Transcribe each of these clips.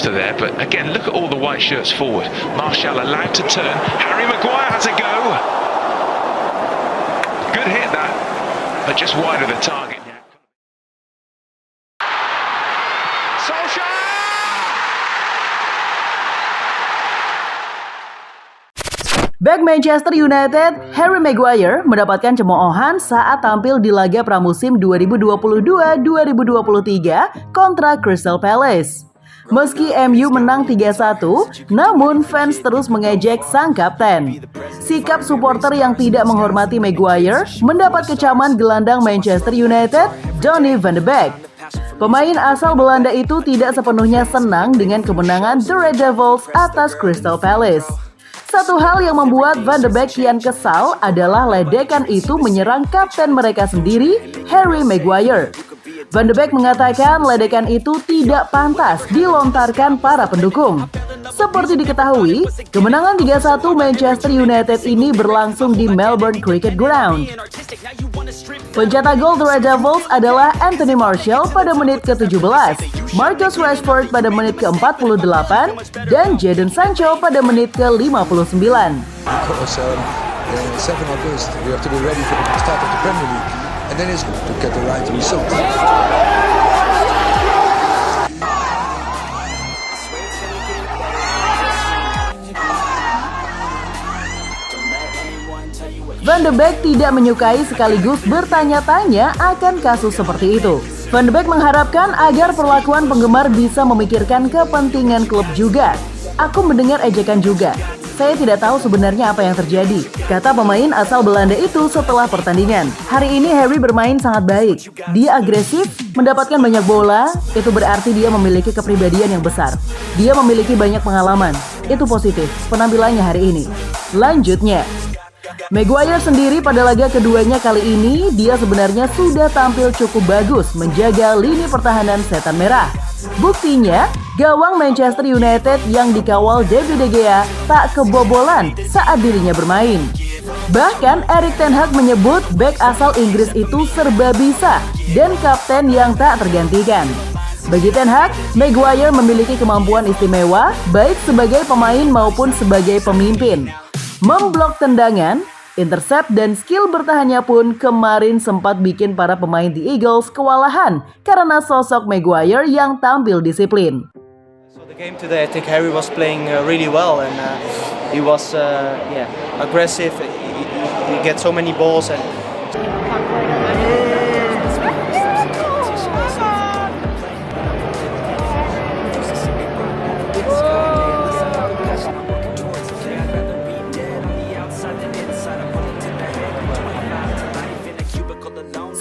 after there, but again, look at all the white shirts forward. Martial allowed to turn. Harry Maguire has a go. Good hit that, but just wide of the target. Back Manchester United, Harry Maguire mendapatkan cemoohan saat tampil di laga pramusim 2022-2023 kontra Crystal Palace. Meski MU menang 3-1, namun fans terus mengejek sang kapten. Sikap supporter yang tidak menghormati Maguire mendapat kecaman gelandang Manchester United, Donny van de Beek. Pemain asal Belanda itu tidak sepenuhnya senang dengan kemenangan The Red Devils atas Crystal Palace. Satu hal yang membuat Van de Beek kian kesal adalah ledekan itu menyerang kapten mereka sendiri, Harry Maguire. Van de Beek mengatakan ledekan itu tidak pantas dilontarkan para pendukung. Seperti diketahui, kemenangan 3-1 Manchester United ini berlangsung di Melbourne Cricket Ground. Pencetak gol The Red Devils adalah Anthony Martial pada menit ke-17, Marcus Rashford pada menit ke-48, dan Jadon Sancho pada menit ke-59. Van de Beek tidak menyukai sekaligus bertanya-tanya akan kasus seperti itu. Van de Beek mengharapkan agar perlakuan penggemar bisa memikirkan kepentingan klub juga. Aku mendengar ejekan juga. Saya tidak tahu sebenarnya apa yang terjadi, kata pemain asal Belanda itu setelah pertandingan. Hari ini Harry bermain sangat baik. Dia agresif, mendapatkan banyak bola, itu berarti dia memiliki kepribadian yang besar. Dia memiliki banyak pengalaman. Itu positif, penampilannya hari ini. Lanjutnya, Maguire sendiri pada laga keduanya kali ini, dia sebenarnya sudah tampil cukup bagus menjaga lini pertahanan setan merah. Buktinya, gawang Manchester United yang dikawal David De Gea tak kebobolan saat dirinya bermain. Bahkan Erik ten Hag menyebut bek asal Inggris itu serba bisa dan kapten yang tak tergantikan. Bagi ten Hag, Maguire memiliki kemampuan istimewa baik sebagai pemain maupun sebagai pemimpin. Memblok tendangan, intercept dan skill bertahannya pun kemarin sempat bikin para pemain The Eagles kewalahan karena sosok Maguire yang tampil disiplin. So the game today, I think Harry was playing really well and he was aggressive. He get so many balls and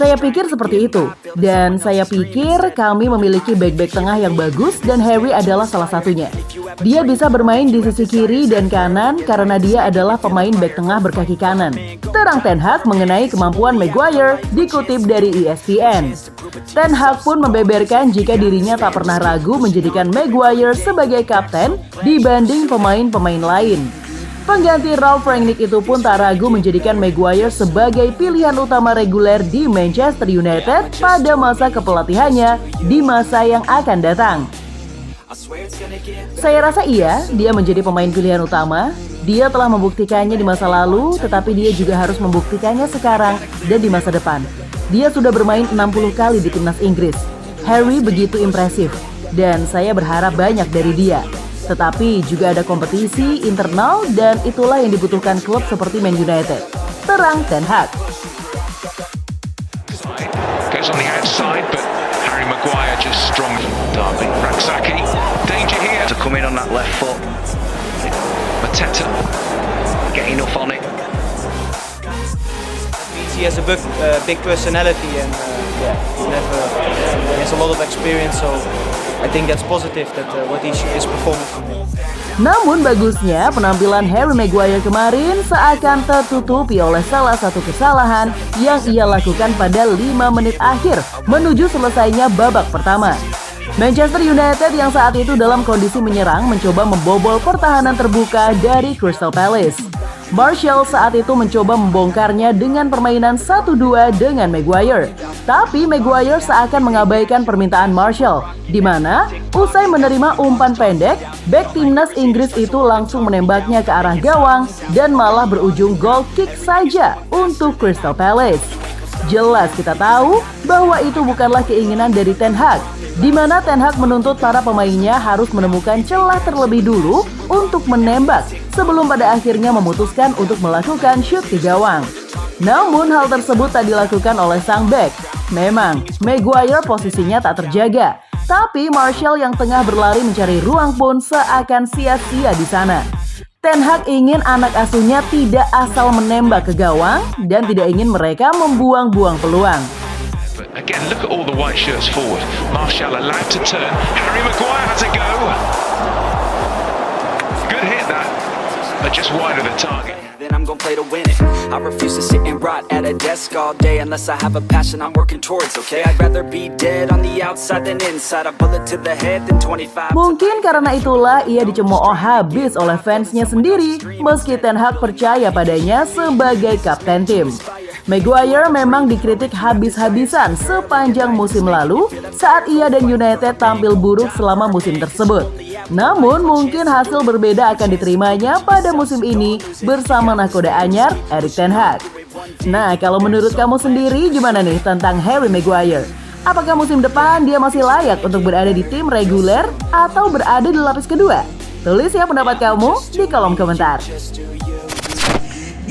Saya pikir seperti itu, dan saya pikir kami memiliki bek-bek tengah yang bagus dan Harry adalah salah satunya. Dia bisa bermain di sisi kiri dan kanan karena dia adalah pemain bek tengah berkaki kanan. Terang Ten Hag mengenai kemampuan Maguire dikutip dari ESPN. Ten Hag pun membeberkan jika dirinya tak pernah ragu menjadikan Maguire sebagai kapten dibanding pemain-pemain lain. Pengganti Ralf Rangnick itu pun tak ragu menjadikan Maguire sebagai pilihan utama reguler di Manchester United pada masa kepelatihannya di masa yang akan datang. Saya rasa iya, dia menjadi pemain pilihan utama. Dia telah membuktikannya di masa lalu, tetapi dia juga harus membuktikannya sekarang dan di masa depan. Dia sudah bermain 60 kali di timnas Inggris. Harry begitu impresif, dan saya berharap banyak dari dia. Tetapi juga ada kompetisi internal dan itulah yang dibutuhkan klub seperti Man United. Terang Ten Hag. Goes on the outside, but Harry Maguire just strong. Derby, Raksaki, danger here. To come in on that left foot. Mateta Getting off on it. he has a big personality and he has a lot of experience, so I think that's positive that what he is performing. Namun bagusnya penampilan Harry Maguire kemarin seakan tertutupi oleh salah satu kesalahan yang ia lakukan pada 5 menit akhir menuju selesainya babak pertama. Manchester United yang saat itu dalam kondisi menyerang mencoba membobol pertahanan terbuka dari Crystal Palace. Martial saat itu mencoba membongkarnya dengan permainan 1-2 dengan Maguire. Tapi Maguire seakan mengabaikan permintaan Martial, di mana usai menerima umpan pendek, bek timnas Inggris itu langsung menembaknya ke arah gawang dan malah berujung goal kick saja untuk Crystal Palace. Jelas kita tahu bahwa itu bukanlah keinginan dari Ten Hag, di mana Ten Hag menuntut para pemainnya harus menemukan celah terlebih dulu untuk menembak sebelum pada akhirnya memutuskan untuk melakukan shoot ke gawang. Namun hal tersebut tak dilakukan oleh sang bek. Memang, Maguire posisinya tak terjaga, tapi Martial yang tengah berlari mencari ruang pun seakan sia-sia di sana. Ten Hag ingin anak asuhnya tidak asal menembak ke gawang dan tidak ingin mereka membuang-buang peluang. But again, look at all the white shirts forward. Martial allowed to turn. Harry Maguire has a go. Good hit that, but just wide of the target. Then I'm gonna play to win it. I refuse to sit and rot at a desk all day unless I have a passion I'm working towards, okay? I'd rather be dead on the outside than inside. A bullet to the head than 25. Mungkin karena itulah ia dicemooh habis oleh fansnya sendiri meski Ten Hag percaya padanya sebagai kapten tim. Maguire memang dikritik habis-habisan sepanjang musim lalu saat ia dan United tampil buruk selama musim tersebut. Namun mungkin hasil berbeda akan diterimanya pada musim ini bersama nahkoda anyar Erik ten Hag. Nah, kalau menurut kamu sendiri gimana nih tentang Harry Maguire? Apakah musim depan dia masih layak untuk berada di tim reguler atau berada di lapis kedua? Tulis ya pendapat kamu di kolom komentar.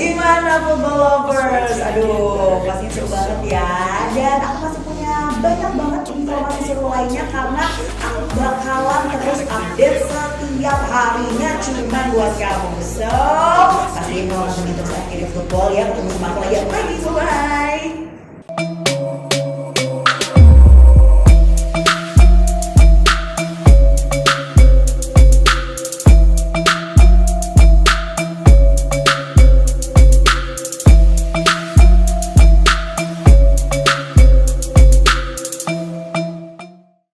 Gimana football lovers? Aduh, pastinya seru banget ya. Dan aku masih punya banyak banget informasi seru lainnya karena aku bakalan terus update setiap harinya cuma buat kamu. So, pastiin mau langsung terus akhirnya football ya. Ketemu sama aku lagi. Bye, bye.